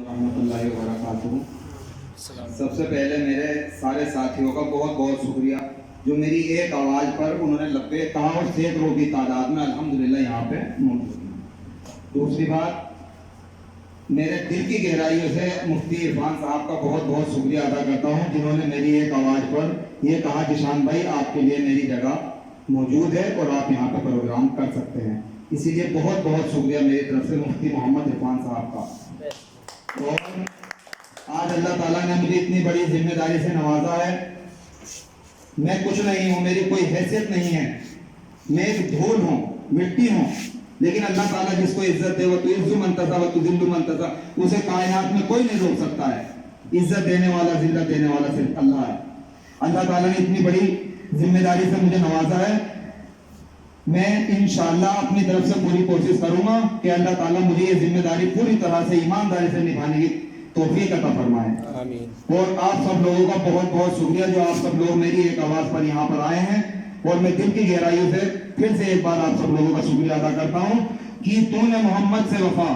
رحمۃ اللہ وبرکاتہ۔ سب سے پہلے میرے سارے ساتھیوں کا بہت بہت شکریہ جو میری ایک آواز پر انہوں نے لبیک کہا اور سینکڑوں کی تعداد میں الحمدللہ یہاں پہ موجود ہیں۔ دوسری بات، میرے دل کی گہرائیوں سے مفتی عرفان صاحب کا بہت بہت شکریہ ادا کرتا ہوں جنہوں نے میری ایک آواز پر یہ کہا کہ شان بھائی آپ کے لیے میری جگہ موجود ہے اور آپ یہاں پہ پروگرام کر سکتے ہیں، اسی لیے بہت بہت شکریہ میری طرف سے مفتی محمد عرفان صاحب کا۔ اور آج اللہ تعالیٰ نے مجھے اتنی بڑی ذمہ داری سے نوازا ہے۔ میں کچھ نہیں ہوں، میری کوئی حیثیت نہیں ہے، میں ایک دھول ہوں، مٹی ہوں، لیکن اللہ تعالیٰ جس کو عزت دے وہ تو عز من تشاء و تذل من تشاء، اسے کائنات میں کوئی نہیں روک سکتا ہے۔ عزت دینے والا، ذلت دینے والا صرف اللہ ہے۔ اللہ تعالیٰ نے اتنی بڑی ذمہ داری سے مجھے نوازا ہے، میں انشاءاللہ اپنی طرف سے پوری کوشش کروں گا کہ اللہ تعالیٰ مجھے یہ ذمہ داری پوری طرح سے ایمانداری سے نبھانے کی توفیق عطا فرمائے۔ آمین۔ اور آپ سب لوگوں کا بہت بہت شکریہ جو آپ سب لوگ میری ایک آواز پر یہاں پر آئے ہیں، اور میں دل کی گہرائیوں سے پھر سے ایک بار آپ سب لوگوں کا شکریہ ادا کرتا ہوں کہ تو نے محمد سے وفا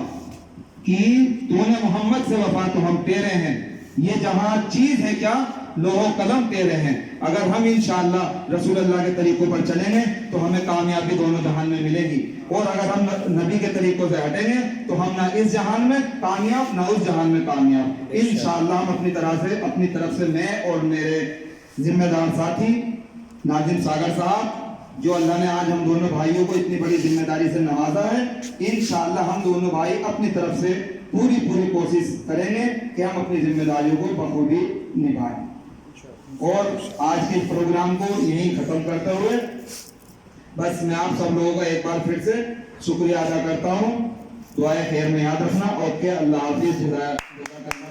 کی، تو نے محمد سے وفا تو ہم تیرے ہیں، یہ جہاں چیز ہے کیا لوح و قلم تیرے ہیں۔ اگر ہم انشاءاللہ رسول اللہ کے طریقوں پر چلیں گے تو ہمیں کامیابی دونوں جہان میں ملے گی، اور اگر ہم نبی کے طریقوں سے ہٹیں گے تو ہم نہ اس جہان میں کامیاب نہ اس جہان میں کامیاب۔ انشاءاللہ ہم اپنی طرف سے میں اور میرے ذمہ دار ساتھی ناظم ساگر صاحب، جو اللہ نے آج ہم دونوں بھائیوں کو اتنی بڑی ذمہ داری سے نوازا ہے، انشاءاللہ ہم دونوں بھائی اپنی طرف سے پوری کوشش کریں گے کہ ہم اپنی ذمہ داریوں کو بخوبی نبھائیں۔ اور آج کے پروگرام کو یہیں ختم کرتے ہوئے بس میں آپ سب لوگوں کا ایک بار پھر سے شکریہ ادا کرتا ہوں۔ دعائے خیر میں یاد رکھنا اور کہ اللہ حافظ، جزاک اللہ۔